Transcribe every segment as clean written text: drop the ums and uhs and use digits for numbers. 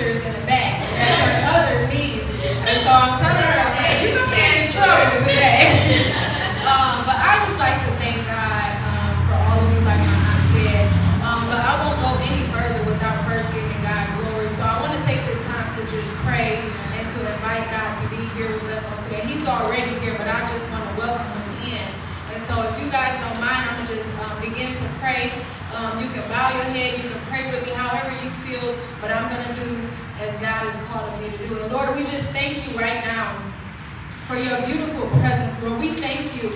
sisters in the back. That's her other niece. And so I'm telling her, hey, you're going to get in trouble today. But I just like to thank God for all of you, like my aunt said. But I won't go any further without first giving God glory. So I want to take this time to just pray and to invite God to be here with us on today. He's already here, but I just want to welcome him in. And so if you guys don't mind, I'm going to just begin to pray. You can bow your head, you can pray with me however you feel, but I'm going to do as God is calling me to do. And Lord, we just thank you right now for your beautiful presence. Lord, we thank you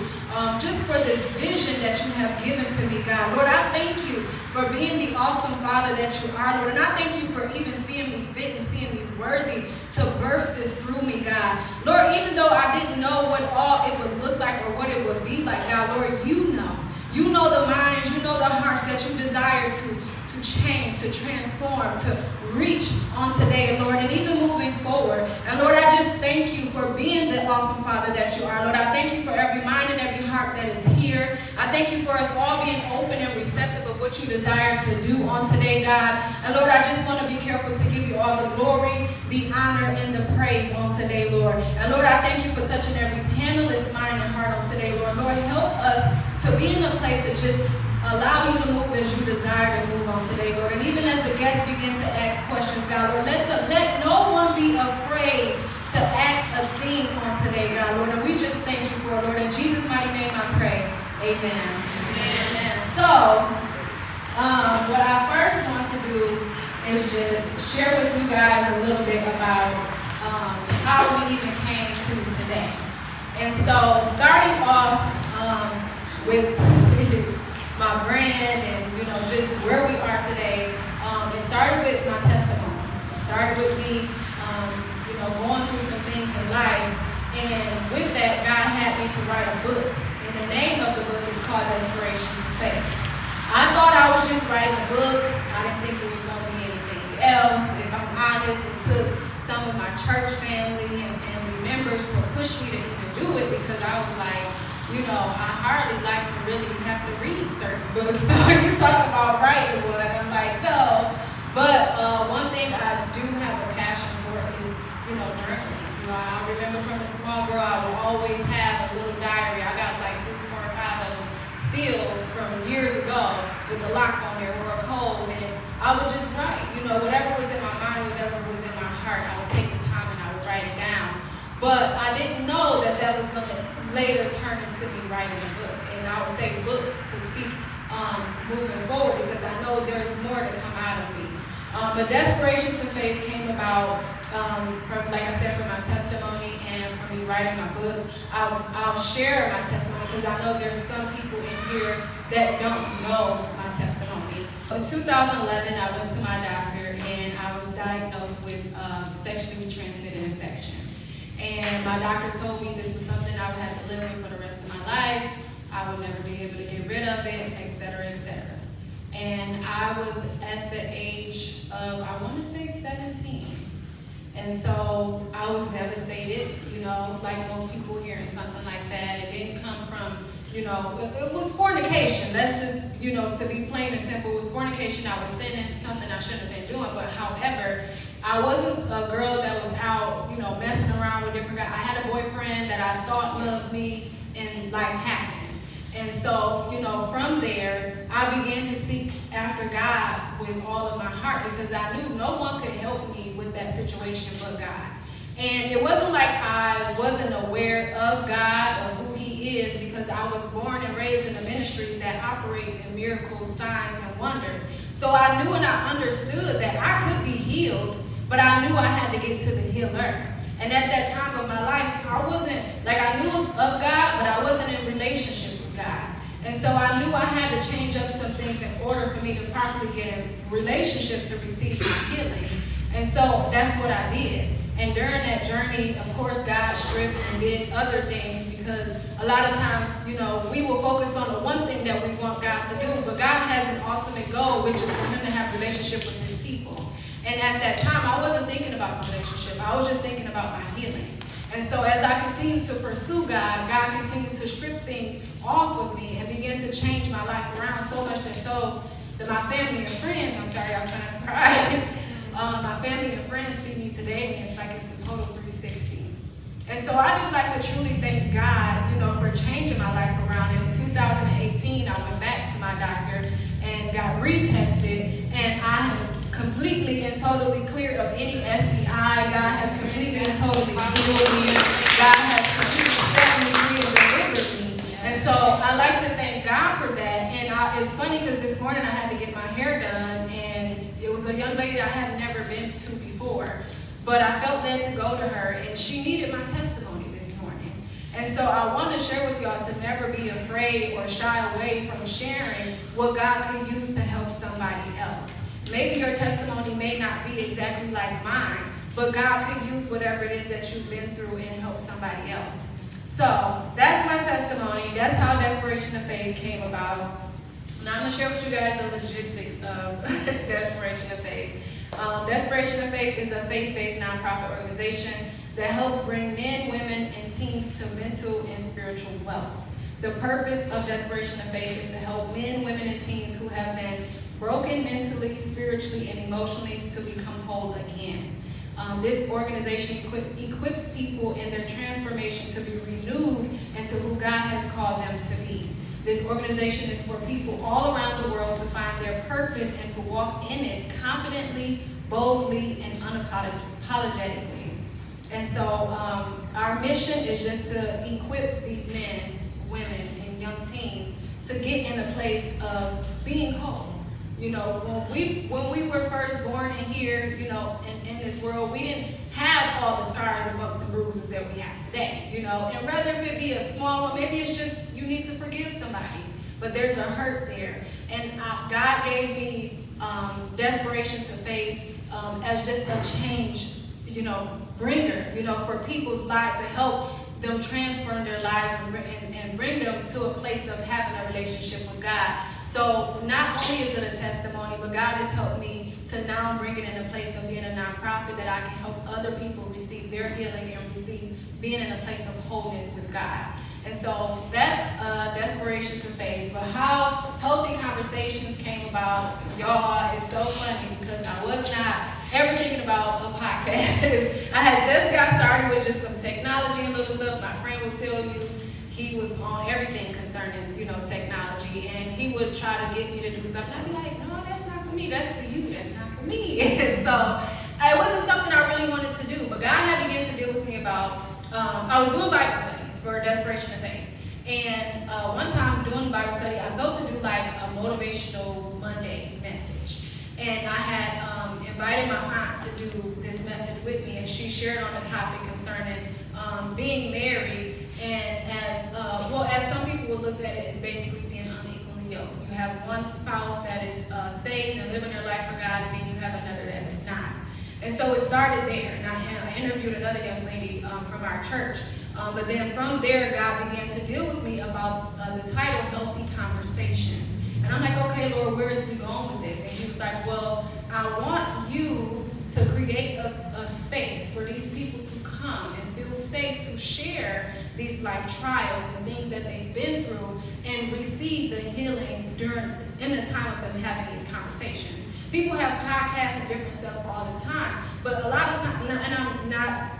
just for this vision that you have given to me, God. Lord, I thank you for being the awesome Father that you are, Lord. And I thank you for even seeing me fit and seeing me worthy to birth this through me, God. Lord, even though I didn't know what all it would look like or what it would be like, God, Lord, you know. You know the minds, you know the hearts that you desire to change, to transform, to reach on today, Lord, and even moving forward. And Lord, I just thank you for being the awesome Father that you are. Lord, I thank you for every mind and every heart that is here. I thank you for us all being open and receptive of what you desire to do on today, God. And Lord, I just want to be careful to give you all the glory, the honor, and the praise on today, Lord. And Lord, I thank you for touching every panelist's mind and heart on today, Lord. Lord, help us to be in a place to just allow you to move as you desire to move on today, Lord. And even as the guests begin to ask questions, God, Lord, let no one be afraid to ask a thing on today, God, Lord. And we just thank you for it, Lord. In Jesus' mighty name I pray. Amen. Amen. So, what I first want to do is just share with you guys a little bit about how we even came to today. And so, starting off with my brand and, just where we are today, it started with my testimony. It started with me, going through some things in life. And with that, God had me to write a book. And the name of the book is called Desperation to Faith. I thought I was just writing a book. I didn't think it was going to be anything else. If I'm honest, it took some of my church family and family members to push me to even do it because I was like, I hardly like to really have to read certain books. So you talk about writing one, I'm like, no. But one thing I do have a passion for is, journaling. I remember from a small girl, I would always have a little diary. I got like 3, 4, or 5 of them still from years ago with the lock on there or a code. And I would just write, whatever was in my mind, whatever was in my heart, I would take the time and I would write it down. But I didn't know that was going to later turn into me writing a book. And I would say books to speak moving forward because I know there's more to come out of me. But Desperation to Faith came about from, like I said, from my testimony and from me writing my book. I'll share my testimony because I know there's some people in here that don't know my testimony. In 2011, I went to my doctor and I was diagnosed with sexually transmitted infection. And my doctor told me this was something I would have to live with for the rest of my life. I would never be able to get rid of it, etc., etc. And I was at the age of, I want to say 17. And so I was devastated, like most people hearing something like that. It didn't come from, it was fornication. That's just, to be plain and simple, it was fornication. I was sinning, something I shouldn't have been doing. But however, I wasn't a girl that was out, messing around with different guys. I had a boyfriend that I thought loved me, and life happened. And so, from there, I began to seek after God with all of my heart because I knew no one could help me with that situation but God. And it wasn't like I wasn't aware of God or who He is because I was born and raised in a ministry that operates in miracles, signs, and wonders. So I knew and I understood that I could be healed, but I knew I had to get to the healer. And at that time of my life, I wasn't, I knew of God, but I wasn't in relationship with God. And so I knew I had to change up some things in order for me to properly get in relationship to receive my healing. And so that's what I did. And during that journey, of course, God stripped and did other things because a lot of times, we will focus on the one thing that we want God to do, but God has an ultimate goal, which is for Him to have a relationship with His people. And at that time, I wasn't thinking about the relationship. I was just thinking about my healing. And so as I continued to pursue God, God continued to strip things off of me and begin to change my life around so much that my family and friends, I'm sorry, I'm going to cry, my family and friends see me today, and it's like it's a total 360. And so I just like to truly thank God, for changing my life around. And in 2018, I went back to my doctor and got retested, and I am completely and totally clear of any STI. God has completely and totally healed me. God has completely set me free and delivered me. And so I like to thank God for that. And it's funny because this morning I had to get my hair done, and it was a young lady I had never been to before. But I felt led to go to her, and she needed my testimony this morning. And so I want to share with y'all to never be afraid or shy away from sharing what God could use to help somebody else. Maybe your testimony may not be exactly like mine, but God could use whatever it is that you've been through and help somebody else. So that's my testimony. That's how Desperation of Faith came about. Now I'm going to share with you guys the logistics of Desperation of Faith. Desperation of Faith is a faith-based nonprofit organization that helps bring men, women, and teens to mental and spiritual wealth. The purpose of Desperation of Faith is to help men, women, and teens who have been broken mentally, spiritually, and emotionally to become whole again. This organization equips people in their transformation to be renewed into who God has called them to be. This organization is for people all around the world to find their purpose and to walk in it confidently, boldly, and unapologetically. And so our mission is just to equip these men, women, and young teens to get in a place of being whole. When we were first born in here, in this world, we didn't have all the scars and bumps and bruises that we have today, And rather if it be a small one, maybe it's just you need to forgive somebody, but there's a hurt there. And God gave me Desperation to Faith as just a change, bringer, for people's lives, to help them transform their lives and bring them to a place of having a relationship with God. So not only is it a testimony, but God has helped me to now bring it in a place of being a nonprofit that I can help other people receive their healing and receive being in a place of wholeness with God. And so that's Desperation to Faith. But how Healthy Conversations came about, y'all, is so funny because I was not ever thinking about a podcast. I had just got started with just some technology and little stuff. My friend would tell you he was on everything concerning, technology, and he would try to get me to do stuff, and I'd be like, no, that's not for me, that's for you, that's not for me. So it wasn't something I really wanted to do, but God had begun to deal with me about, I was doing Bible studies for Desperation of Faith, and one time doing Bible study, I felt to do like a motivational Monday message, and I had invited my aunt to do this message with me, and she shared on the topic concerning being married, and as some people would look at it, as basically being unequally yoked. You have one spouse that is saved and living their life for God, and then you have another that is not. And so it started there, and I interviewed another young lady from our church. But then from there, God began to deal with me about the title, Healthy Conversations. And I'm like, okay, Lord, where is we going with this? And he was like, well, I want you to create a space for these people to come and feel safe to share these life trials and things that they've been through and receive the healing in the time of them having these conversations. People have podcasts and different stuff all the time, but a lot of times, and I'm not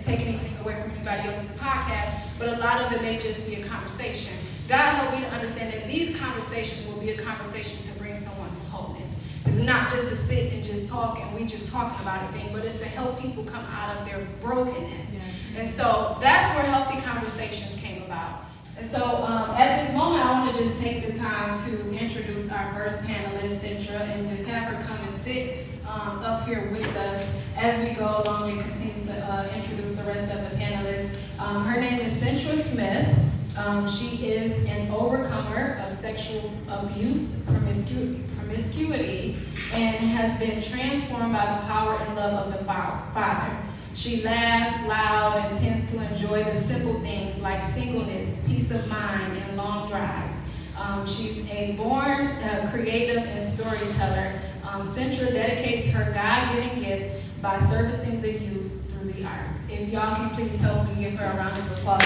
taking anything away from anybody else's podcast, but a lot of it may just be a conversation. God helped me to understand that these conversations will be a conversation to bring someone to wholeness. It's not just to sit and just talk and we just talking about a thing, but it's to help people come out of their brokenness. Yeah. And so that's where Healthy Conversations came about. And so at this moment, I want to just take the time to introduce our first panelist, Centra, and just have her come and sit up here with us as we go along and continue to introduce the rest of the panelists. Her name is Centra Smith. She is an overcomer of sexual abuse, promiscuity, and has been transformed by the power and love of the Father. She laughs loud and tends to enjoy the simple things like singleness, peace of mind, and long drives. She's a born creative and storyteller. Centra dedicates her God-given gifts by servicing the youth through the arts. If y'all can please help me give her a round of applause.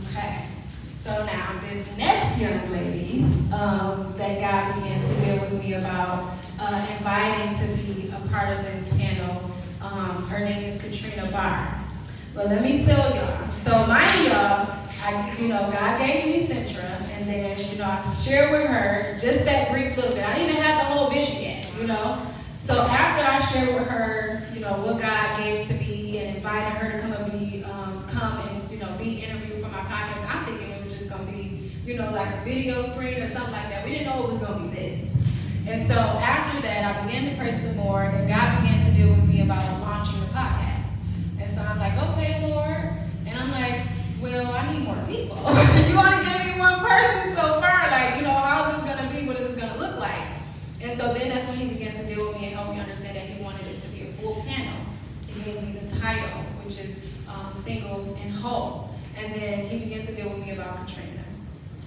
Okay, so now this next young lady that that God began to deal with me about inviting to be a part of this panel. Her name is Ronquel Baugh. But let me tell y'all. So mind y'all, God gave me Centra, and then, I shared with her just that brief little bit. I didn't even have the whole vision yet, So after I shared with her, what God gave to me and invited her to come and be interviewed for my podcast, I'm thinking it was just going to be, like a video screen or something like that. We didn't know it was going to be this. And so after that, I began to pray some more, and then God began to deal with me about launching the podcast. And so I'm like, okay, Lord. And I'm like, well, I need more people. You only give me one person so far. Like, how is this going to be? What is it going to look like? And so then that's when he began to deal with me and help me understand that he wanted it to be a full panel. He gave me the title, which is Single and Whole. And then he began to deal with me about Katrina.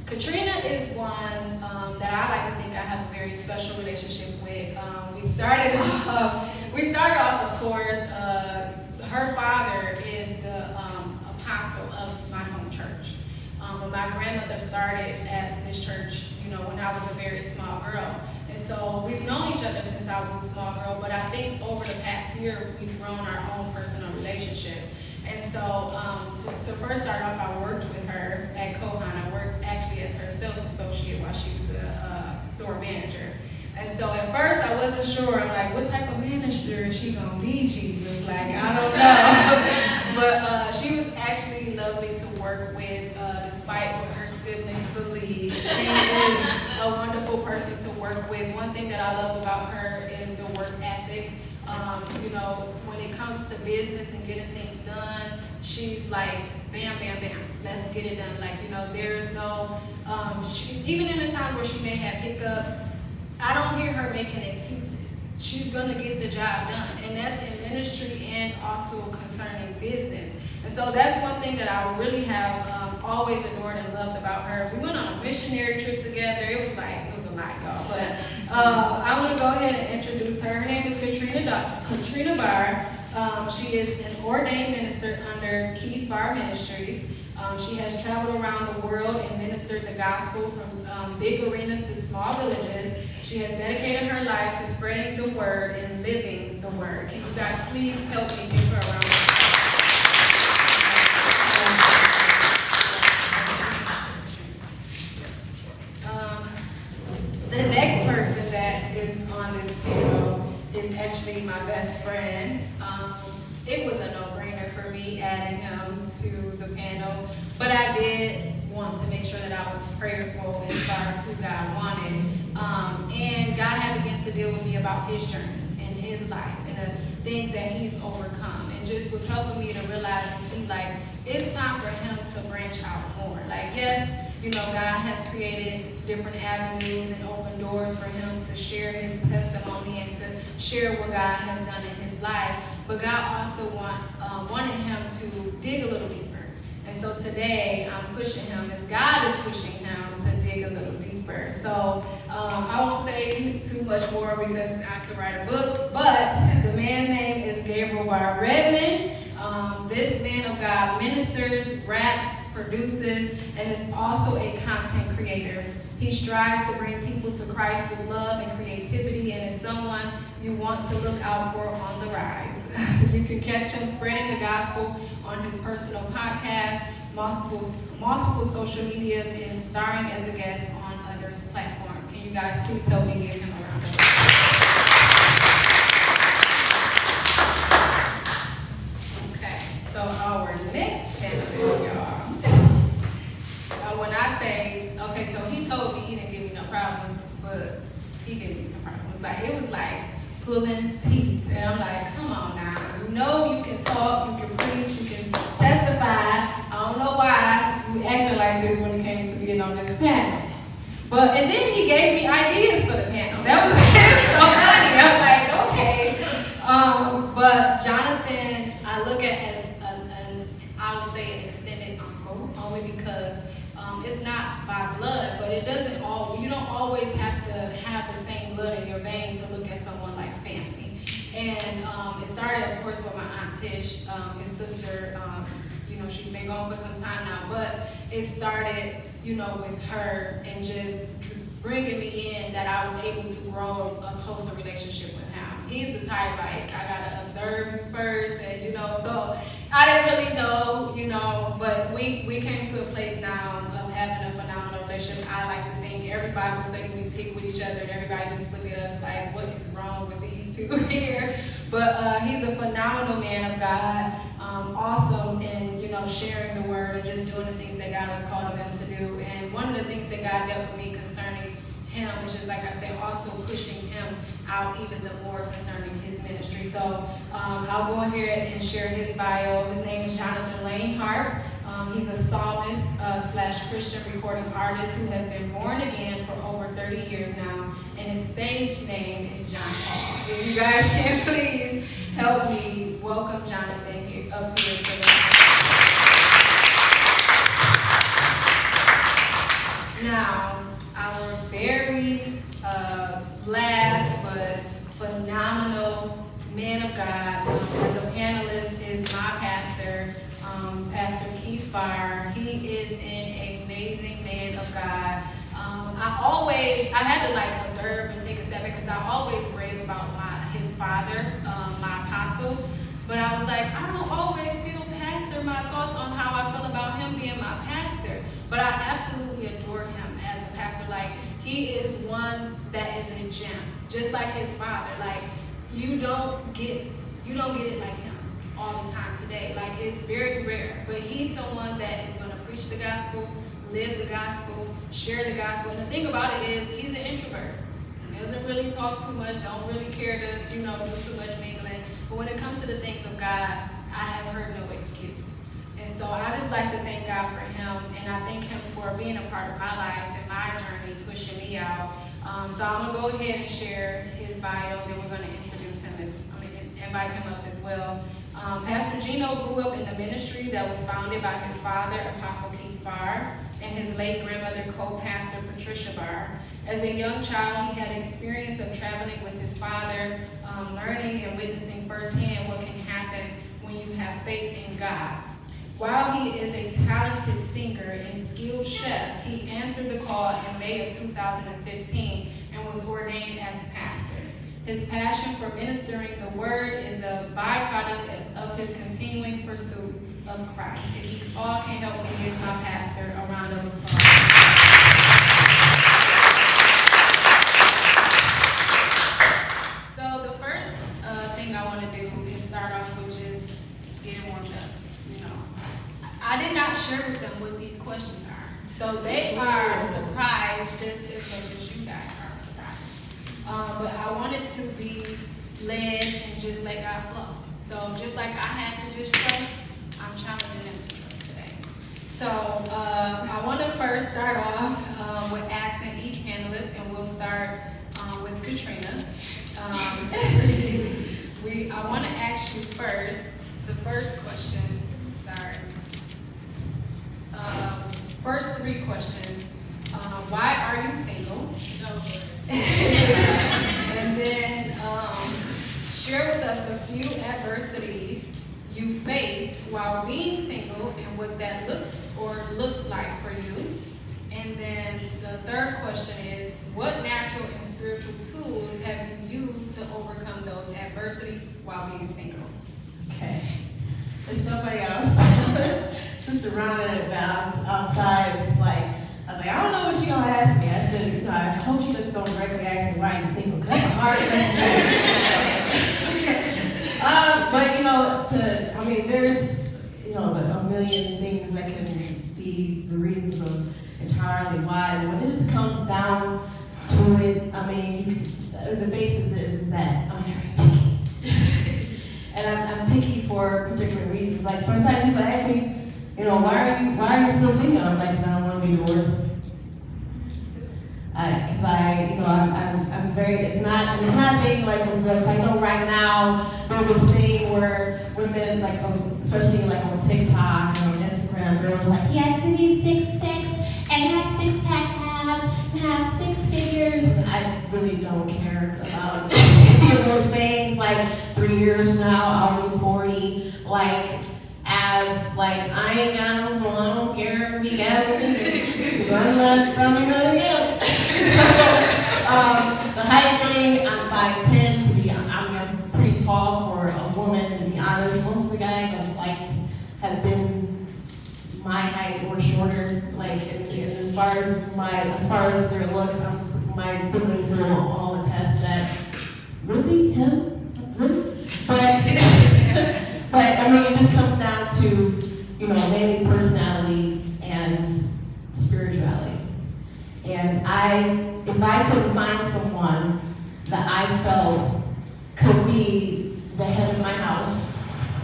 Katrina is one that I like to think I have a very special relationship with. We started off, of course, her father is the apostle of my home church. But my grandmother started at this church, when I was a very small girl. And so we've known each other since I was a small girl, but I think over the past year, we've grown our own personal relationship. And so to first start off, I worked with her at Kohan. I worked actually as her sales associate while she was a store manager. And so at first I wasn't sure, like, what type of manager is she gonna be, Jesus? Like, I don't know. But she was actually lovely to work with, despite what her siblings believe. She is a wonderful person to work with. One thing that I love about her is the work ethic. When it comes to business and getting things done, she's like, bam, bam, bam, let's get it done. Like, there's no, even in the time where she may have hiccups, I don't hear her making excuses. She's going to get the job done. And that's in ministry and also concerning business. And so that's one thing that I really have always adored and loved about her. We went on a missionary trip together. It was a lot, y'all. But I'm going to go ahead and introduce her. Her name is Ronquel Baugh. She is an ordained minister under Keith Baugh Ministries. She has traveled around the world and ministered the gospel from big arenas to small villages. She has dedicated her life to spreading the word and living the word. Can you guys please help me give her a round of applause? The next person that is on this panel is actually my best friend. It was a no-brainer for me adding him to the panel, but I did want to make sure that I was prayerful as far as who God wanted. And God had begun to deal with me about his journey and his life and the things that he's overcome, and just was helping me to realize and see, like, it's time for him to branch out more. Like, yes, God has created different avenues and open doors for him to share his testimony and to share what God has done in his life. But God also wanted him to dig a little deeper. And so today I'm pushing him as God is pushing him to dig a little deeper. So I won't say too much more because I could write a book, but the man's name is Gabriel Baugh Redmond. This man of God ministers, raps, produces, and is also a content creator. He strives to bring people to Christ with love and creativity, and is someone you want to look out for on the rise. You can catch him spreading the gospel on his personal podcast, multiple social medias, and starring as a guest on others' platforms. Can you guys please help me give him a round of applause? Okay, so our next panel, y'all. When I say, okay, so he told me he didn't give me no problems, but he gave me some problems. Like, it was like pulling teeth. And I'm like, come on now. You can talk, you can preach, you can testify. I don't know why you acted like this when it came to being on this panel. And then he gave me ideas for the panel. That was so funny. I was like, okay. But Jonathan, I look at as I would say an extended uncle, only because it's not by blood, but you don't always have to have the same blood in your veins to look at someone like family. And it started, of course, with my Aunt Tish, his sister. She's been gone for some time now, but it started, with her and just bringing me in that I was able to grow a closer relationship with him. He's the type like, I gotta observe you first, and so I didn't really know, but we came to a place now of having a phenomenal relationship. I like to think every Bible study we pick with each other, and everybody just look at us like, what is wrong with these two here? But he's a phenomenal man of God, awesome in sharing the word and just doing the things that God has called him to do. And one of the things that God dealt with me concerning him is just like I said, also pushing him out even the more concerning his ministry. So I'll go ahead and share his bio. His name is Jonathan Lane Hart. He's a psalmist / Christian recording artist who has been born again for over 30 years now, and his stage name is John Paul. If you guys can please help me welcome Jonathan up here to the Now, our very last but phenomenal man of God as a panelist is my pastor, Pastor Keith Baugh. He is an amazing man of God. I had to observe and take a step back because I always rave about his father, my apostle. But I was like, I don't always tell Pastor my thoughts on how I feel about him being my pastor. But I absolutely adore him as a pastor. He is one that is a gem, just like his father. You don't get it like him all the time today. It's very rare. But he's someone that is going to preach the gospel, live the gospel, share the gospel. And the thing about it is, he's an introvert. He doesn't really talk too much, don't really care to, do too much mingling. But when it comes to the things of God, I have heard no excuse. And so I just like to thank God for him, and I thank him for being a part of my life and my journey, pushing me out. So I'm going to go ahead and share his bio, then we're going to introduce him, invite him up as well. Pastor Gino grew up in the ministry that was founded by his father, Apostle Keith Baugh, and his late grandmother, co-pastor Patricia Baugh. As a young child, he had experience of traveling with his father, learning and witnessing firsthand what can happen when you have faith in God. While he is a talented singer and skilled chef, he answered the call in May of 2015 and was ordained as pastor. His passion for ministering the word is a byproduct of his continuing pursuit of Christ. If you all can help me give my pastor a round of applause. So the first thing I want to do is start off with just getting warmed up. I did not share with them what these questions are. So they are surprised just as much as you guys are surprised. But I wanted to be led and just let God flow. So just like I had to just trust, I'm challenging them to trust today. So I want to first start off with asking each panelist, and we'll start with Katrina. I want to ask you first, the first question, first three questions. Why are you single? And then share with us a few adversities you faced while being single and what that looks or looked like for you. And then the third question is, what natural and spiritual tools have you used to overcome those adversities while being single? Okay. There's somebody else. Sister Rhonda outside was just I was like, I don't know what she's gonna ask me. I said, I hope she just don't directly ask me why you're single, because that's a hard question. But there's a million things that can be the reasons of entirely why. But when it just comes down to it, the basis is that I'm very picky. And I'm picky for particular reasons. Sometimes people ask me, why are you still single? I'm like, I don't want to be divorced. Because I'm very, it's not a thing I know right now, there's this thing where women, especially on TikTok and on Instagram, girls are like, he has to be 6'6" and has six-pack abs and have 6 figures. And I really don't care about any of those things. 3 years from now, I'll be 40. Abs, I ain't got them, so I don't care if we got them. I'm not probably gonna get them. The height thing, I'm 5'10". I'm pretty tall for a woman, and to be honest. Most of the guys I've liked have been my height or shorter. Like, as far as their looks, my siblings will all attest that. Really, him? Really? But I mean, it just comes down to mainly personality and spirituality. And if I could find someone that I felt could be the head of my house,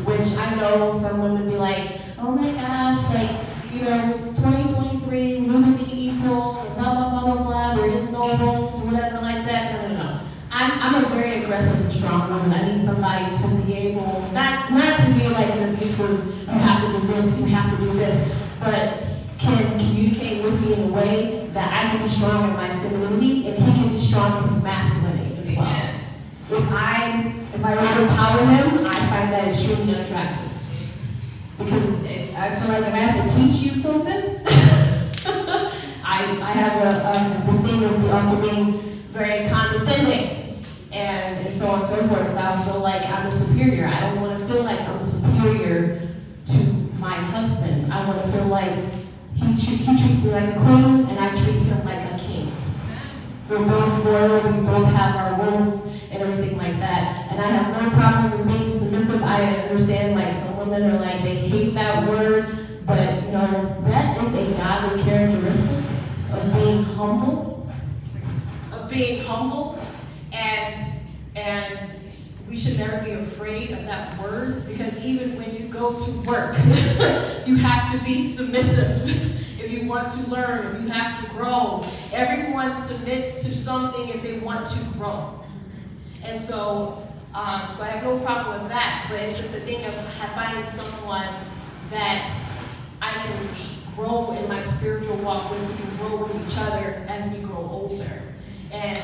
which I know some women be like, oh my gosh, like, it's 2023, we need to be equal, blah, blah, blah, blah, blah, there is no roles, whatever like that. No. I'm a very aggressive and strong woman. I need somebody to be able, not to be like an abusive, you have to do this, you have to do this, but can communicate with me in a way that I can be strong in my femininity and he can be strong in his masculinity as well. If I overpower him, I find that extremely unattractive. Because I feel like if I have to teach you something, I have this thing of also being very condescending and so on and so forth, because I feel like I'm a superior. I don't want to feel like I'm superior to my husband. I want to feel like he treats me like a queen and I treat him like a king. We're both loyal, we both have our roles and everything like that. And I have no problem with being submissive. I understand like some women are like, they hate that word, but that is a godly characteristic of being humble. And we should never be afraid of that word, because even when you go to work, you have to be submissive. If you want to learn, if you have to grow, everyone submits to something if they want to grow. And so I have no problem with that, but it's just the thing of finding someone that I can grow in my spiritual walk with. We can grow with each other as we grow older. And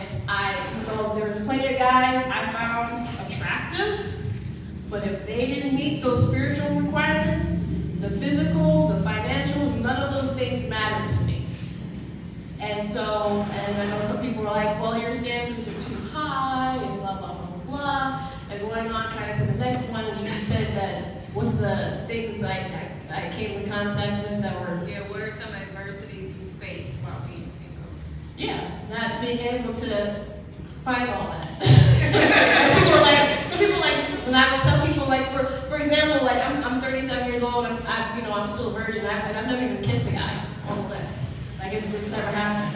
there's plenty of guys I found attractive, but if they didn't meet those spiritual requirements, the physical, the financial, none of those things mattered to me. And I know some people are like, well, your standards are too high, and blah, blah, blah, blah, blah. And going on kind of to the next one, you said that, what's the things I came in contact with that were... Yeah, what are some adversities you faced while being single? Yeah, not being able to find all that. Some people when I would tell people, like, for example, like, I'm 37 years old, I'm still a virgin, I've never even kissed a guy on the lips. Like, it's never happened.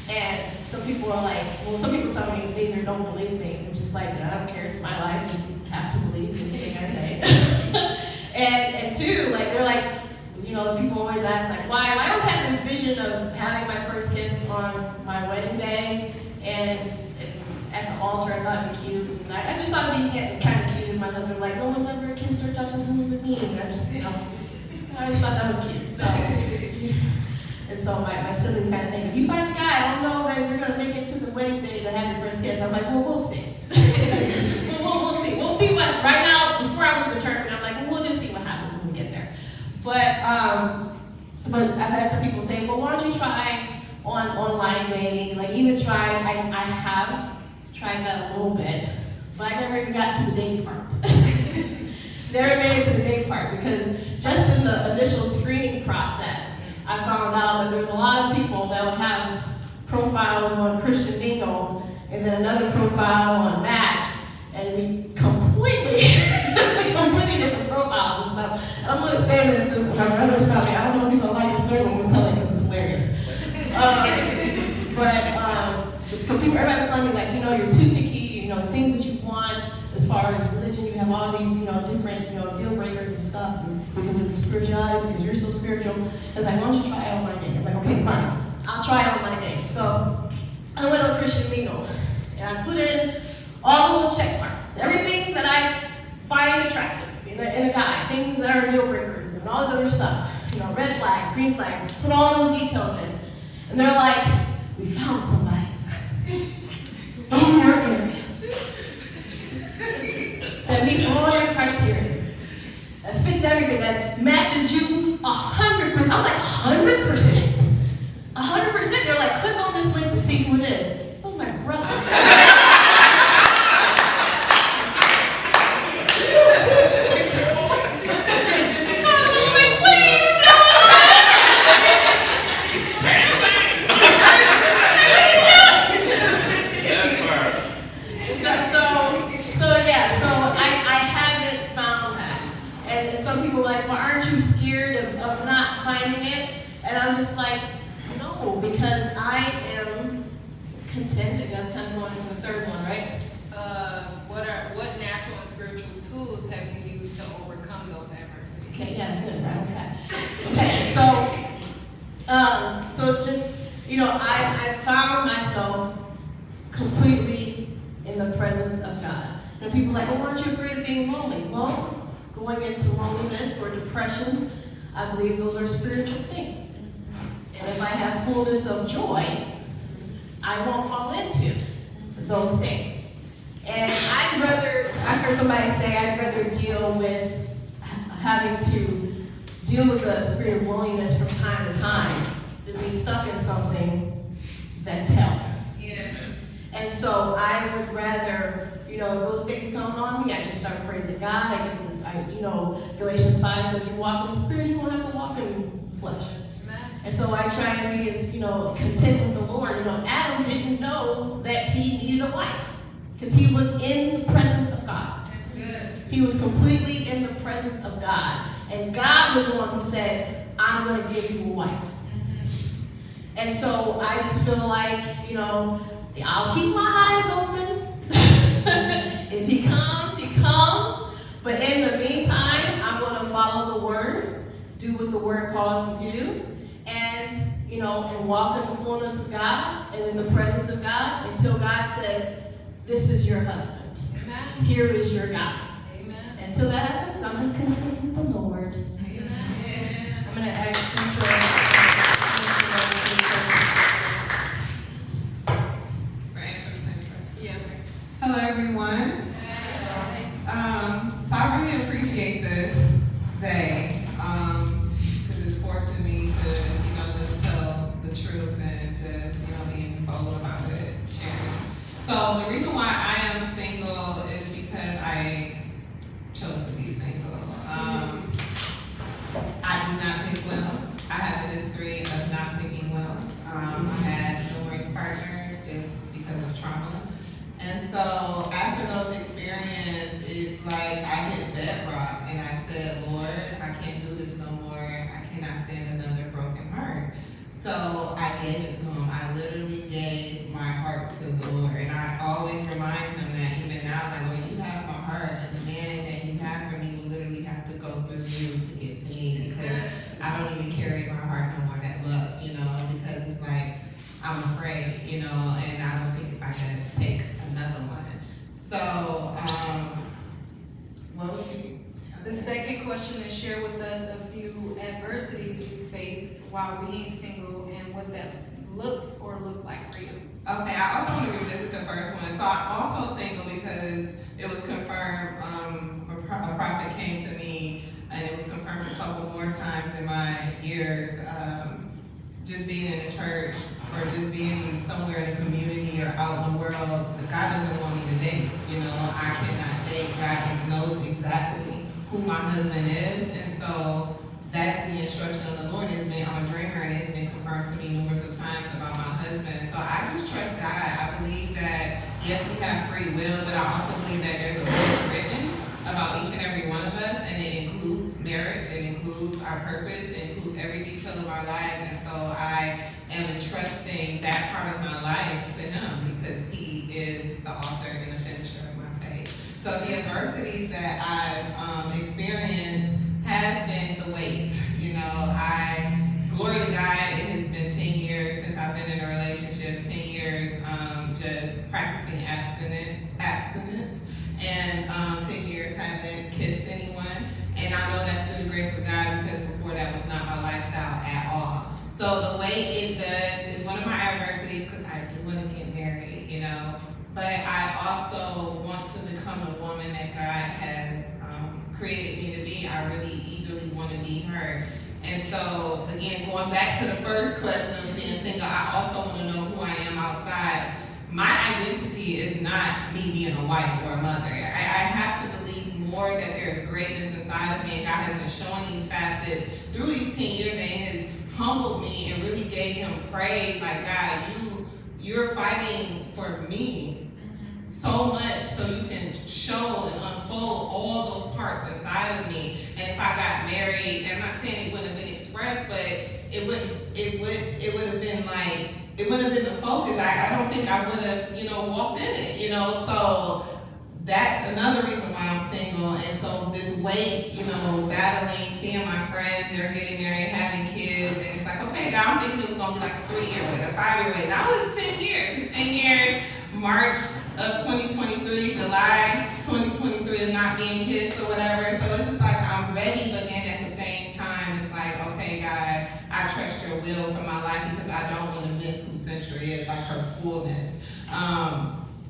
And some people are like, some people tell me they either don't believe me, which is like, I don't care, it's my life, and you have to believe anything I say. and two, like, they're like, people always ask, like, why? I always had this vision of having my first kiss on my wedding day, and at the altar, I thought it'd be cute. And I just thought it'd be kind of cute, and my husband was like, no one's ever kissed or touched this woman with me. And I just thought that was cute. So my siblings kind of think, if you find a guy, I don't know that you're going to make it to the wedding day to have your first kiss. I'm like, well, we'll see. we'll see. We'll see what, right now, before I was determined, I'm like, well, we'll just see what happens when we get there. But I've had some people say, well, why don't you try online dating? Like, even try, I have tried that a little bit, but I never even got to the date part. Never made it to the date part, because just in the initial screening process, I found out that there's a lot of people that will have profiles on Christian Mingle and then another profile on Match, and be completely different profiles and stuff. And I'm going to say this, and my brother's probably, I don't know if he's going to like this story, but I'm going to tell it because it's hilarious. Because everybody's telling me, like, you're too picky, the things that you want as far as religion, you have all these, different, deal breakers and stuff, and because of your spirituality, because you're so spiritual. It's like, why don't you try online dating? I'm like, okay, fine, I'll try online dating. So I went on Christian Mingle, and I put in all the little check marks, everything that I find attractive in a guy, things that are deal breakers, and all this other stuff, red flags, green flags, put all those details in. And they're like, we found somebody in your area that meets all your criteria, that fits everything, that matches you 100%. I'm like, 100%? 100%? They're like, click on this link to see see who it is. It was my brother. Some people are like, well, aren't you scared of not finding it? And I'm just like, no, because I am contented. That's kind of going into the third one, right? What natural and spiritual tools have you used to overcome those adversities? Okay, yeah, good, right, okay. So just, I found myself completely in the presence of God. People are like, well, aren't you afraid of being lonely? Well, going into loneliness or depression, I believe those are spiritual things. And if I have fullness of joy, I won't fall into those things. And I heard somebody say, I'd rather deal with having to deal with the spirit of loneliness from time to time than be stuck in something that's hell. Yeah. And so I would rather, if those things come on me, I just start praising God. Galatians 5 says, you walk in the spirit, you won't have to walk in the flesh. Amen. And so I try and be as, content with the Lord. Adam didn't know that he needed a wife because he was in the presence of God. That's good. He was completely in the presence of God. And God was the one who said, I'm going to give you a wife. Mm-hmm. And so I just feel like, I'll keep my eyes open. If he comes, he comes. But in the meantime, I'm going to follow the word, do what the word calls me to do, and walk in the fullness of God and in the presence of God until God says, this is your husband. Amen. Here is your God. Amen. Until that happens, I'm just content with the Lord. Amen. I'm going to ask Central. Hello, everyone. So I really appreciate this day because it's forcing me to, just tell the truth and just, being bold about it, sharing. So the reason why I am single is because I chose to be single. I do not pick well. I have a history of not picking well. I had numerous partners just because of trauma. And so after those experiences, it's like I hit bedrock and I said, Lord, I can't do this no more. I cannot stand another broken heart. So I gave it to him. I literally gave my heart to the Lord. And I always remind him that even now, like, Lord, you have my heart. And the man that you have for me will literally have to go through you to get to me because I don't even carry my heart no more, that love, because it's like I'm afraid, and I don't think I can take another one. So, what was you? The second question is share with us a few adversities you faced while being single and what that looks or look like for you. Okay, I also want to revisit the first one. So I'm also single because it was confirmed, a prophet came to me and it was confirmed a couple more times in my years, just being in a church or just being somewhere in a community or out in the world. God doesn't want me to date. I cannot date. God knows exactly who my husband is. And so that is the instruction of the Lord. I'm a dreamer and it's been confirmed to me numerous of times about my husband. So I just trust God. I believe that, yes, we have free will, but I also believe that there's a book written about each and every one of us, and it includes marriage, it includes our purpose, it includes every detail of our life. And so I am entrusting that part of my life to him because he is the author and the finisher of my faith. So the adversities that I've experienced has been the weight. Glory to God, it has been 10 years since I've been in a relationship, 10 years just practicing abstinence, and 10 years haven't kissed anyone. And I know that's through the grace of God because before that was not my lifestyle at all. So the way it does is one of my adversities because I do want to get married, but I also want to become the woman that God has created me to be. I really eagerly want to be her. And so, again, going back to the first question of being single, I also want to know who I am outside. My identity is not me being a wife or a mother. I have to believe more that there's greatness inside of me, and God has been showing these facets through these 10 years, and has humbled me and really gave him praise. Like, God, you're fighting for me so much so you can show and unfold all those parts inside of me. And if I got married, and I'm not saying it wouldn't have been expressed, but it would have been like, it would have been the focus. I don't think I would have, walked in it, so that's another reason why I'm single. And so this weight, battling, seeing my friends, they're getting married, having kids, and it's like, okay, God, I'm thinking it was gonna be like a 3-year wait, a 5-year wait. Now it's 10 years. It's 10 years, March of 2023, July 2023 of not being kissed or whatever. So it's just like, I'm ready, but then at the same time, it's like, okay, God, I trust your will for my life because I don't want to miss who Century is, like her fullness.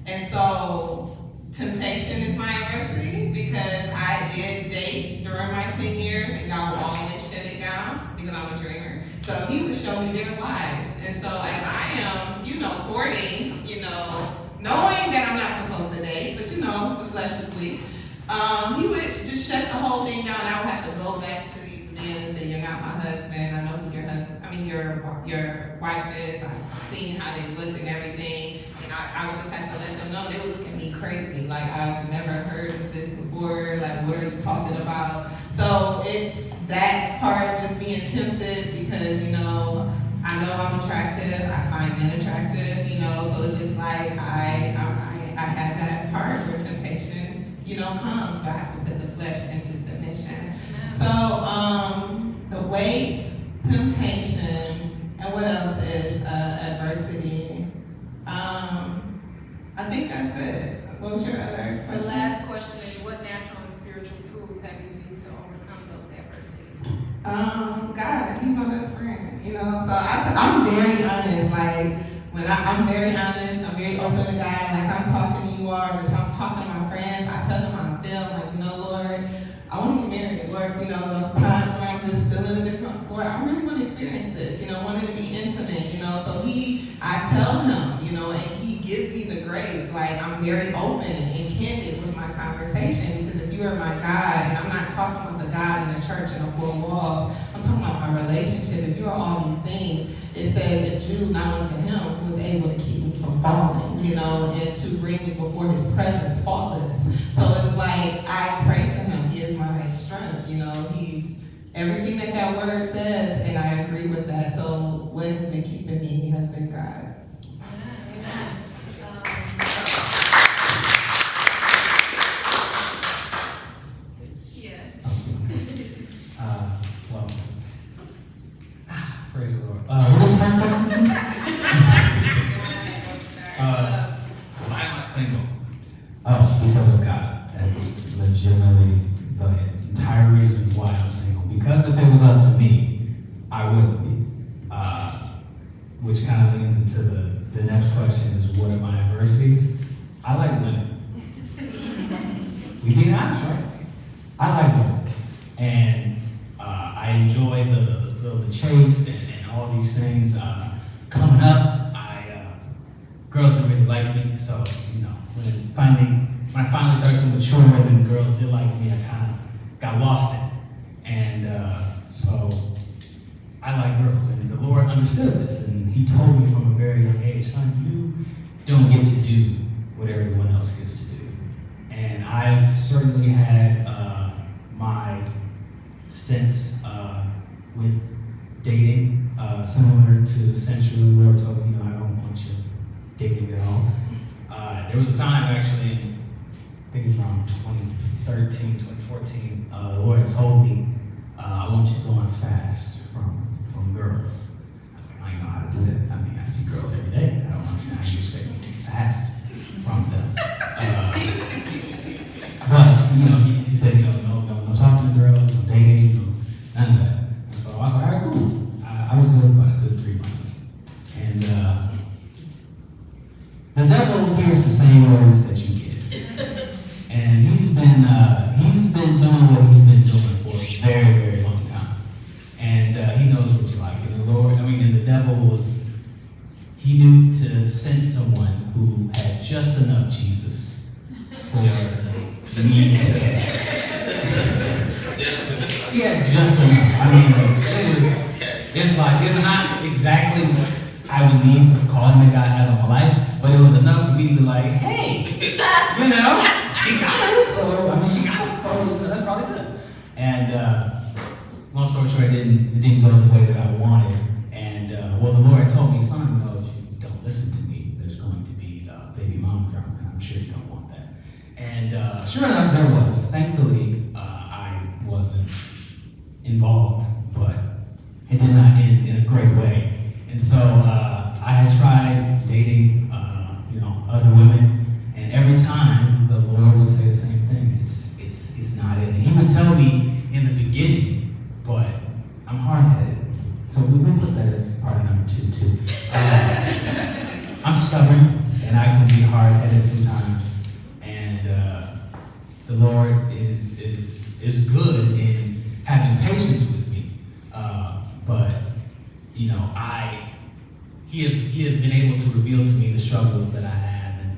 And so temptation is my adversity because I did date during my 10 years and God would always shut it down because I'm a dreamer. So he would show me their lies. And so as I am, courting, knowing that I'm not supposed to date, but the flesh is weak, he would just shut the whole thing down. I would have to go back to these men and say, you're not my husband. I know who your wife is. I've seen how they looked and everything. And I would just have to let them know. They would look at me crazy. Like, I've never heard of this before. Like, what are you talking about? So it's that part, just being tempted because, I know I'm attractive. I find men attractive, so it's just like I have that part where temptation, comes, but I have to put the flesh into submission. So the weight, temptation, and what else is adversity? I think that's it. What was your other question? The last question is, what natural and spiritual tools have you used to overcome those adversities? God, he's my best friend, so I'm very honest, like, when I'm very honest, I'm very open to God, like I'm talking to you all, just I'm talking to my friends, I tell them how I feel, like, Lord, I want to get married, Lord, those times where I'm just feeling a different, Lord, I really want to experience this, wanting to be intimate, so I tell him, and he gives me the grace, like, I'm very open and candid with my conversation, because if you are my God, and I'm not talking about the God in the church and the four walls, I'm talking about my relationship. If you are all these things, it says that Jude, now unto him who was able to keep me from falling, and to bring me before his presence faultless. So it's like, I pray to him. He is my strength, he's everything that word says, and I agree with that. So what has been keeping me has been God. Amen. Yes. Well, praise the Lord. Why am I single? Oh, because of God. That's legitimately the entire reason why I'm single. Because if it was up to me, I wouldn't be. Which kind of leads into the next question is, what are my adversities? I like women. We being honest, right? I like women. And I enjoy the thrill of the chase and all these things. Coming up, girls didn't really like me, so when I finally started to mature and girls did like me, I kind of got lost in it. And so I like girls, and the Lord understood this, and he told me from a very young age, son, you don't get to do what everyone else gets to do. And I've certainly had my stints with dating, similar to Century. The Lord told me, I don't want you dating at all. There was a time actually, I think it was around 2013, 2014, the Lord told me, I want you to go on a fast from girls. I was like, I don't know how to do that. I mean, I see girls every day. I don't understand how you expect me to fast from them. But, she said, no talking to girls, no dating, none of that. And so I was like, all right, cool. I was good for about a good 3 months. And the devil hears the same words that you get. And he's been doing what he's been doing for a very, very long time. And me to. Yeah, just enough. I mean, it's like, it's not exactly what I would need for the calling that God has on my life, but it was enough for me to be like, hey, you know, she got it, so, I mean, she got it, so that's probably good. And long story short, it didn't go the way that I wanted. And well, the Lord told me, son, you know, if you don't listen to me, there's going to be baby mom drama, and I'm sure you don't want that. And sure enough, there was. Thankfully, I wasn't involved, but it did not end in a great way. And so I had tried dating, other women, and every time the Lord would say the same thing. It's not it. And He would tell me in the beginning, but I'm hard-headed. So we will put that as part of number 2 too. I'm stubborn, and I can be hard-headed sometimes. And the Lord is good in having patience with me, but He has been able to reveal to me the struggles that I have and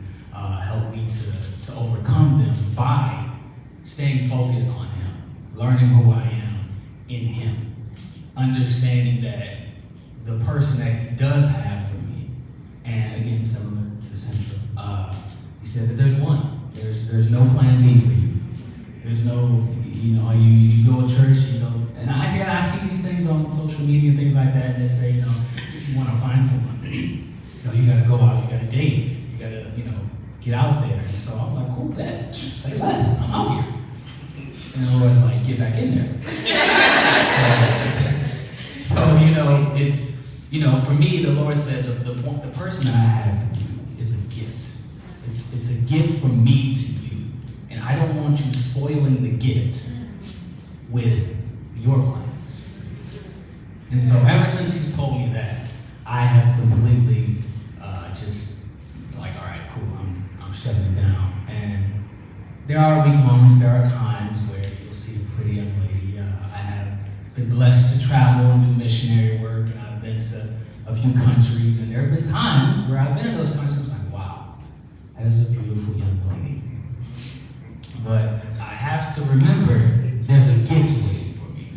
help me to overcome them by staying focused on Him, learning who I am in Him, understanding that the person that He does have for me, and again, similar to Central, He said that there's one. There's no plan B for you. There's no, you go to church, and I see these things on social media and things like that, and they say, if you want to find someone, you got to go out, you got to date, you got to, get out there. And so I'm like, cool, that, say less, I'm out here. And the Lord's like, get back in there. so it's, for me, the Lord said, the person that I have for you is a gift. It's a gift from me to you. And I don't want you spoiling the gift with your plans. And so ever since He's told me that, I have completely just like, all right, cool, I'm shutting it down. And there are weak moments, there are times where you'll see a pretty young lady. I have been blessed to travel and do missionary work, and I've been to a few countries, and there have been times where I've been in those countries, I was like, wow, that is a beautiful young lady. But I have to remember there's a gift waiting for me.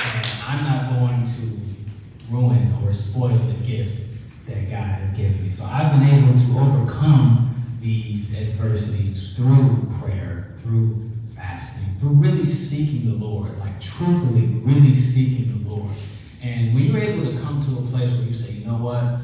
And I'm not going to ruin or spoil the gift that God has given me. So I've been able to overcome these adversities through prayer, through fasting, through really seeking the Lord, like truthfully really seeking the Lord. And when you're able to come to a place where you say, you know what,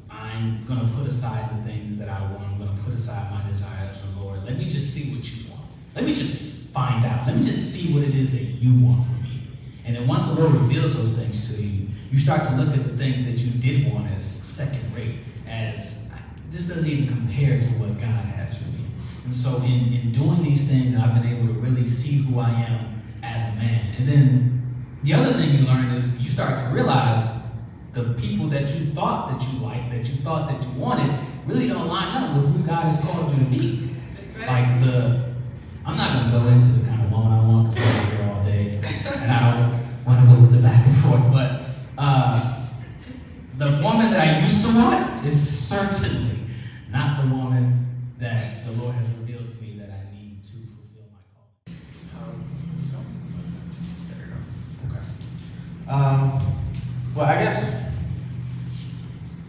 I'm going to put aside the things that I want. I'm going to put aside my desires for the Lord. Let me just see what you want. Let me just find out. Let me just see what it is that you want from me. And then once the Lord reveals those things to you, you start to look at the things that you did want as second rate, as this doesn't even compare to what God has for me. And so in doing these things, I've been able to really see who I am as a man. And then the other thing you learn is you start to realize the people that you thought that you liked, that you thought that you wanted, really don't line up with who God has called you to be. That's right. I'm not going to go into the kind of woman I want to be here all day, and I don't want to go with the back and forth, but the woman that I used to want is certainly not the woman that the Lord has revealed to me that I need to fulfill my call. There you go. Okay. Well, I guess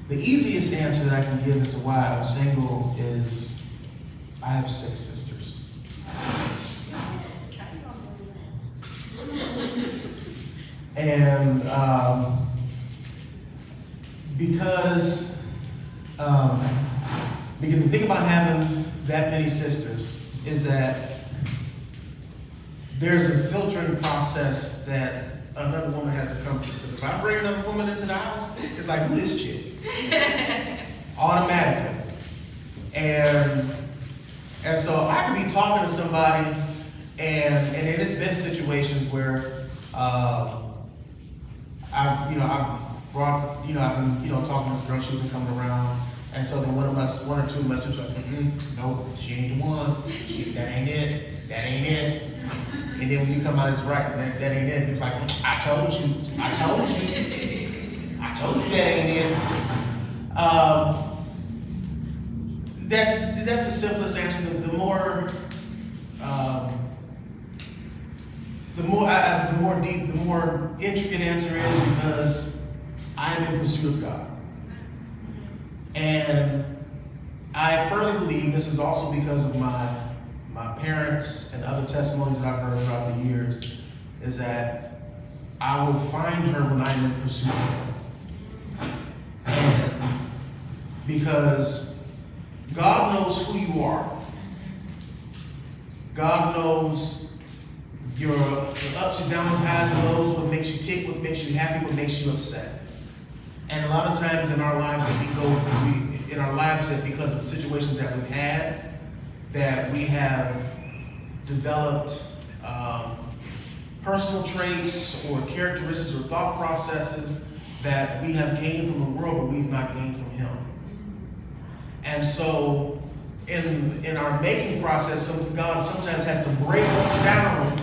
the easiest answer that I can give as to why I'm single is I have 6 sisters. And because the thing about having that many sisters is that there's a filtering process that another woman has to come through. Because if I bring another woman into the house, it's like, who this chick? Automatically. And so I could be talking to somebody, and it's been situations where I've been talking to this girl, she wasn't coming around, and so then one or two messages like, nope, she ain't the one, that ain't it. And then when you come out, it's right, that ain't it. It's like, I told you that ain't it. that's the simplest answer. The more intricate answer is because I'm in pursuit of God. And I firmly believe, this is also because of my parents and other testimonies that I've heard throughout the years, is that I will find her when I'm in pursuit of her. And because God knows who you are. God knows your ups and downs, highs and lows, what makes you tick, what makes you happy, what makes you upset. And a lot of times in our lives that we go through, in our lives that because of situations that we've had, that we have developed personal traits or characteristics or thought processes that we have gained from the world, but we've not gained from Him. And so in our making process, God sometimes has to break us down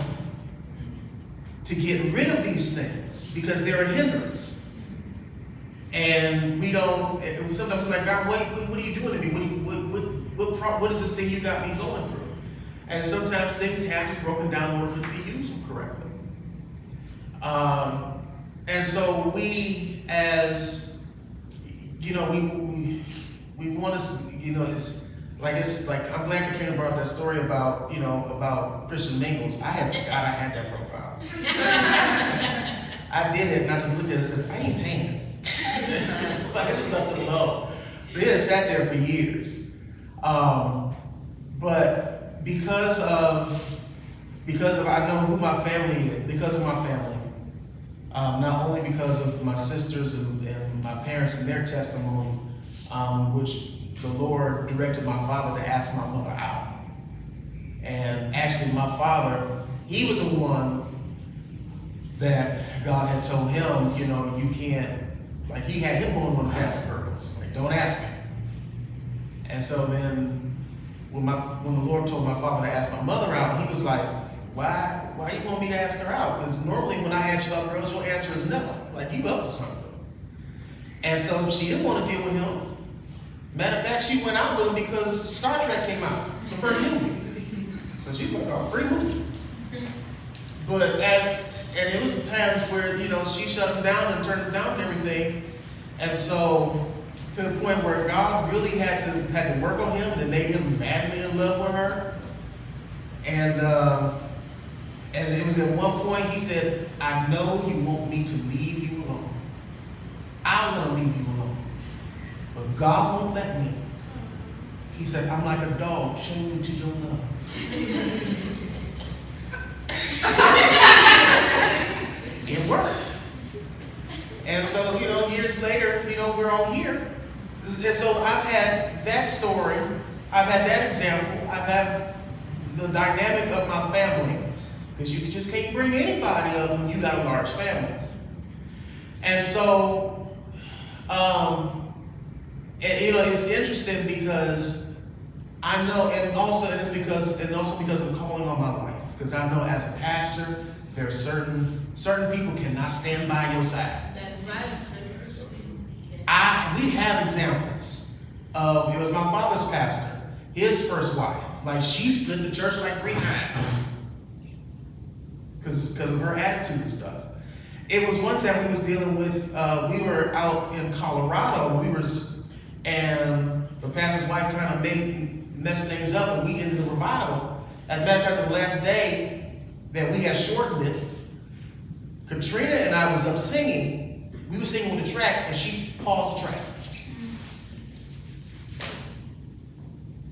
to get rid of these things because they're a hindrance. And we don't, sometimes we're like, God, what are you doing to me? What is this thing you got me going through? And sometimes things have to be broken down in order for it to be used correctly. And so we, as, we want to, it's like, I'm glad Katrina brought that story about Christian Mingles. I had forgot I had that profile. I did it and I just looked at it and said, I ain't paying. It's like I just left it alone. So it has sat there for years. But because of I know who my family is, because of my family, not only because of my sisters and my parents and their testimony, which the Lord directed my father to ask my mother out. And actually my father, he was the one that God had told him, you can't, like he had him going on fast girls. Like, don't ask me. And so then when the Lord told my father to ask my mother out, he was like, why you want me to ask her out? Because normally when I ask you about girls, your answer is no. Like you up to something. And so she didn't want to deal with him. Matter of fact, she went out with him because Star Trek came out, the first movie. So she's like, oh, free movie. But and it was times where, she shut him down and turned him down and everything. And so to the point where God really had to work on him and it made him madly in love with her. And it was at one point he said, I know you want me to leave you alone. I want to leave you alone. But God won't let me. He said, I'm like a dog chained to your love. It worked. And so, years later, we're all here. And so I've had that story. I've had that example. I've had the dynamic of my family. Because you just can't bring anybody up when you got a large family. And so, it's interesting because I know, and also because of the calling on my life. Because I know as a pastor, there are certain people cannot stand by your side. That's right. We have examples of, it was my father's pastor, his first wife. Like she split the church like 3 times. Because of her attitude and stuff. It was one time we was dealing with, we were out in Colorado, and the pastor's wife kind of messed things up and we ended the revival. As a matter of fact, the last day that we had shortened it, Katrina and I was up singing. We were singing with the track and she paused the track.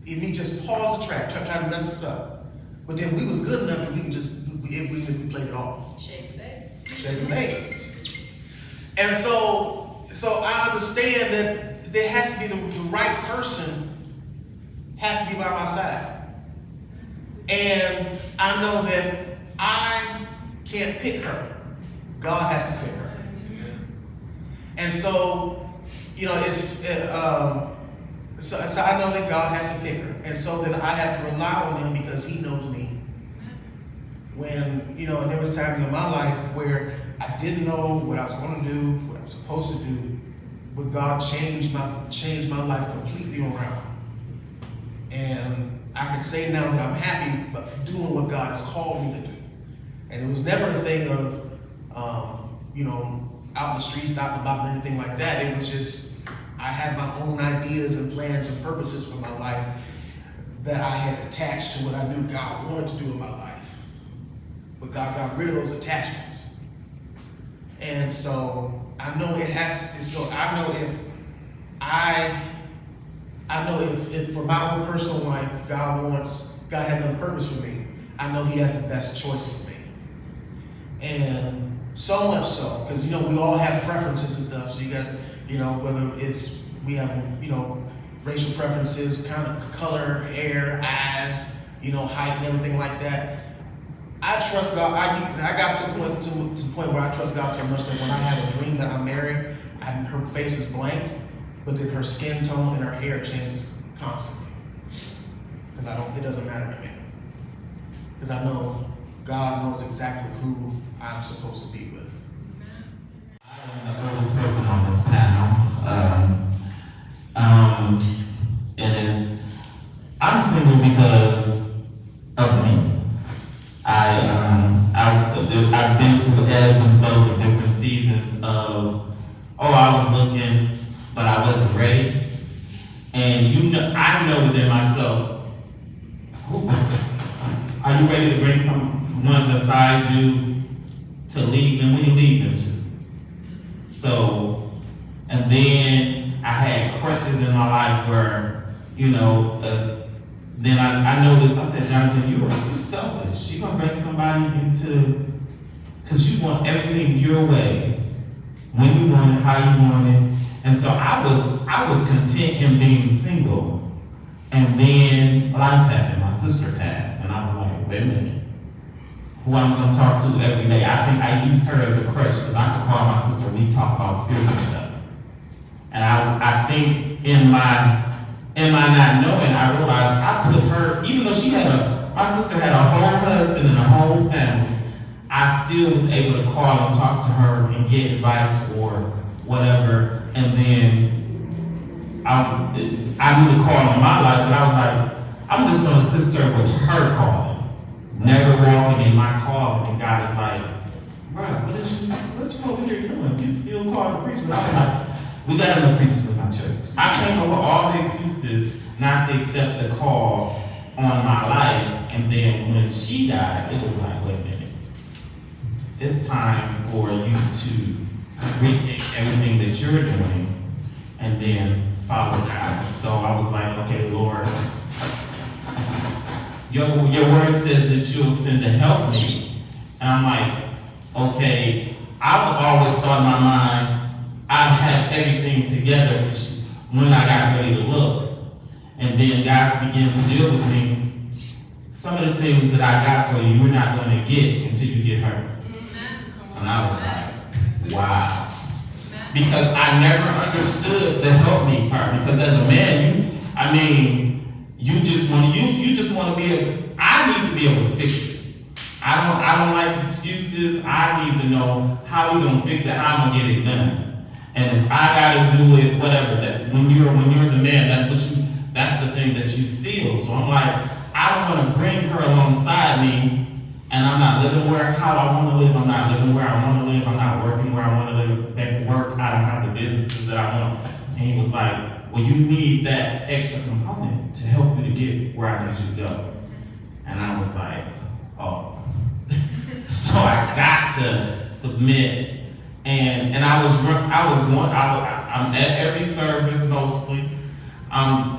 Me just paused the track, trying to mess us up. But then we was good enough that we can just, we played it off. Shake Shake it. And so I understand that there has to be the right person has to be by my side. And I know that I can't pick her. God has to pick her. And so, so I know that God has to pick her. And so then I have to rely on him because he knows me. When, and there was times in my life where I didn't know what I was going to do, what I was supposed to do, but God changed my life completely around. And I can say now that I'm happy, but doing what God has called me to do. And it was never a thing of, out in the streets, out and about, or anything like that. It was just, I had my own ideas and plans and purposes for my life that I had attached to what I knew God wanted to do in my life. But God got rid of those attachments. And so I know it has to, so I know if for my own personal life, God had no purpose for me, I know He has the best choice for me. And so much so, because we all have preferences and stuff. So you got, whether it's, we have, racial preferences, kind of color, hair, eyes, height and everything like that. I trust God. I got to the point where I trust God so much that when I have a dream that I'm married, and her face is blank, but then her skin tone and her hair changes constantly. Because it doesn't matter to me. Because I know God knows exactly who I'm supposed to be with. I'm the oldest person on this panel. I'm single because of me. I've been through ebbs and flows of different seasons of, I was looking, but I wasn't ready. And I know within myself, are you ready to bring someone beside you to lead them? When you lead them to? So, and then I had crutches in my life where, then I noticed, I said, Jonathan, you're selfish. You're gonna bring somebody because you want everything your way, when you want it, how you want it. And so I was content in being single. And then life happened, my sister passed, and I was like, wait a minute, who I'm gonna talk to every day? I think I used her as a crutch because I could call my sister and we talk about spiritual stuff. And I think in my not knowing, I realized I put her, even though my sister had a whole husband and a whole family, I still was able to call and talk to her and get advice or whatever. And then I knew the call in my life, but I was like, I'm just gonna assist her with her calling, never walking in my calling. And God is like, right, what you over here doing? You still called to preach, but I was like, we got enough preachers in my church. I came up with all the excuses not to accept the call on my life. And then when she died, it was like, wait a minute. It's time for you to rethink everything that you're doing and then follow God. So I was like, okay, Lord, your word says that you'll send to help me. And I'm like, okay, I've always thought in my mind, I had everything together when I got ready to look. And then God began to deal with me. Some of the things that I got for you, you're not going to get until you get her. And I was like, wow. Because I never understood the help me part. Because as a man, you just want to be able, I need to be able to fix it. I don't like excuses. I need to know how we're gonna fix it, how I'm gonna get it done. And if I gotta do it, whatever, that when you're the man, that's the thing that you feel. So I'm like, I don't wanna bring her alongside me and I'm not living how I wanna live, I'm not living where I wanna live, I'm not working where I wanna live, at work, I don't have the businesses that I want. And he was like, well, you need that extra component to help you to get where I need you to go. And I was like, oh. So I got to submit, and I'm at every service mostly. I'm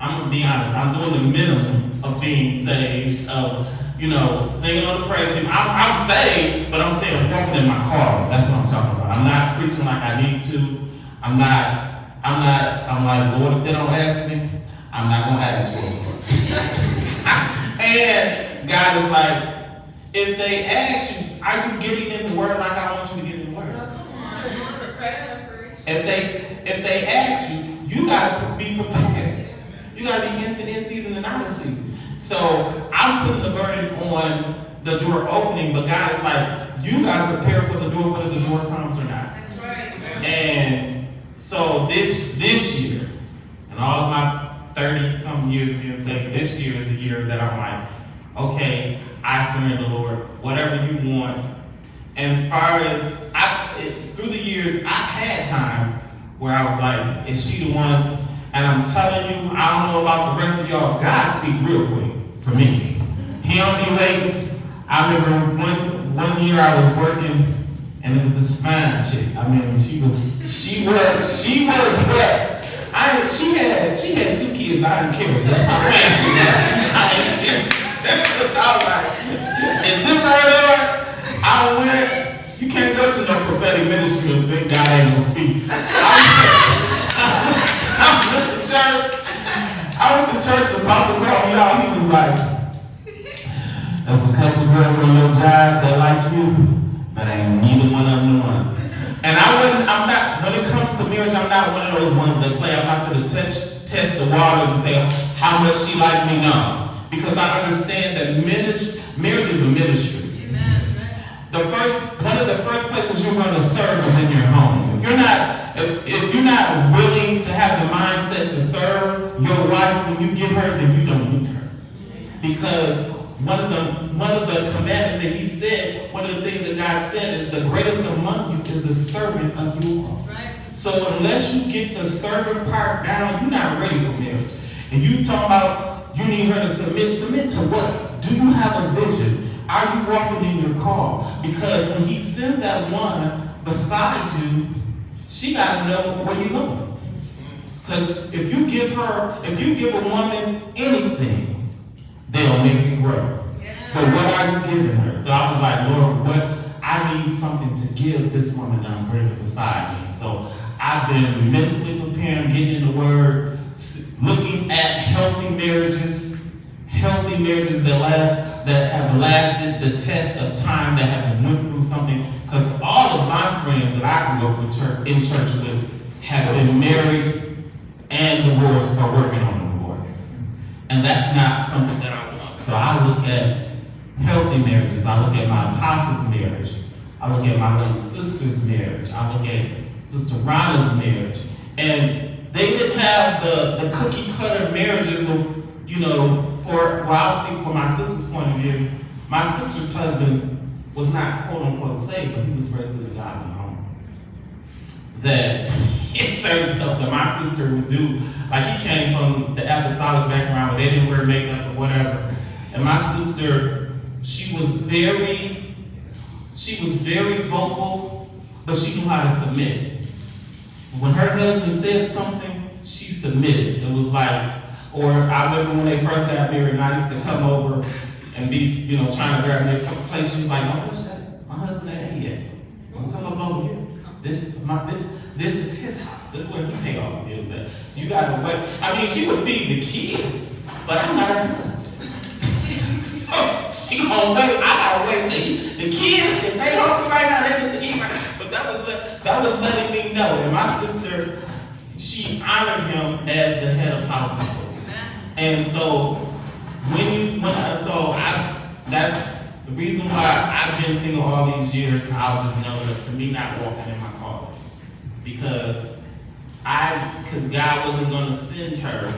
gonna be honest, I'm doing the minimum of being saved, of singing on the praise team. I'm saved, but I'm saying walking in my car. That's what I'm talking about. I'm not preaching like I need to. I'm like, Lord, if they don't ask me, I'm not gonna ask for it. And God is like, if they ask you, are you getting in the word like I want you to get in the word? If they ask you, you gotta be prepared. You gotta be in season and out of season. So I'm putting the burden on the door opening, but God is like, you gotta prepare for the door whether the door comes or not. That's right. And so this year, years of being saved, this year is the year that I'm like, okay, I surrender, Lord, whatever you want. And as far as, through the years, I've had times where I was like, is she the one? And I'm telling you, I don't know about the rest of y'all, God speak real quick for me. He don't be waiting. I remember one year I was working, and it was this fine chick. I mean, she was what? She had 2 kids. I didn't care. So that's how fine she was. I was like, is this right there? I went. You can't go to no prophetic ministry and think God ain't gonna speak. I went to church. The pastor called me out. He was like, there's a couple of girls on your job that like you, but ain't neither one of them the one. And I'm not, when it comes to marriage, I'm not one of those ones that play. I'm not gonna test the waters and say how much she like me now. Because I understand that marriage is a ministry. Amen. One of the first places you're going to serve is in your home. If you're not willing to have the mindset to serve your wife when you get her, then you don't need her. Because one of the commandments that he said, one of the things that God said is the greatest among you is the servant of you all. That's right. So unless you get the servant part down, you're not ready for marriage. And you talk about you need her to submit. Submit to what? Do you have a vision? Are you walking in your call? Because when he sends that one beside you, she got to know where you're going. Because if you give a woman anything, they'll make it grow. Yes. But what are you giving her? So I was like, Lord, I need something to give this woman that I'm bringing beside me. So I've been mentally preparing, getting in the Word, looking at healthy marriages that have lasted the test of time, that have went through something. Because all of my friends that I grew up in church with have been married and divorced or working on a divorce. And that's not something that I want. So I look at healthy marriages. I look at my apostle's marriage. I look at my late sister's marriage. I look at Sister Rhonda's marriage. And they didn't have the cookie cutter marriages of, I'll speak for my sister's point of view. My sister's husband was not quote unquote saved, but he was raised in a godly home. That it's certain stuff that my sister would do. Like he came from the apostolic background where they didn't wear makeup or whatever. And my sister, she was very vocal, but she knew how to submit. When her husband said something, she submitted. It was like, or I remember when they first got married, and I used to come over and be, trying to grab me a couple places. She was like, don't touch that. My husband ain't here yet. Don't come up over here. This is his house. This is where he pay all the bills at. So you gotta wait. I mean, she would feed the kids, but I'm not her husband. So she gonna wait. I gotta wait till the kids, if they hungry right now, they get to eat right now. But that was letting me know. And my sister, she honored him as the head of household. And so that's the reason why I've been single all these years. I'll just know that to me not walking in my calling, because God wasn't going to send her,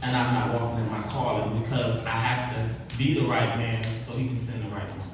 and I'm not walking in my calling because I have to be the right man so He can send the right one.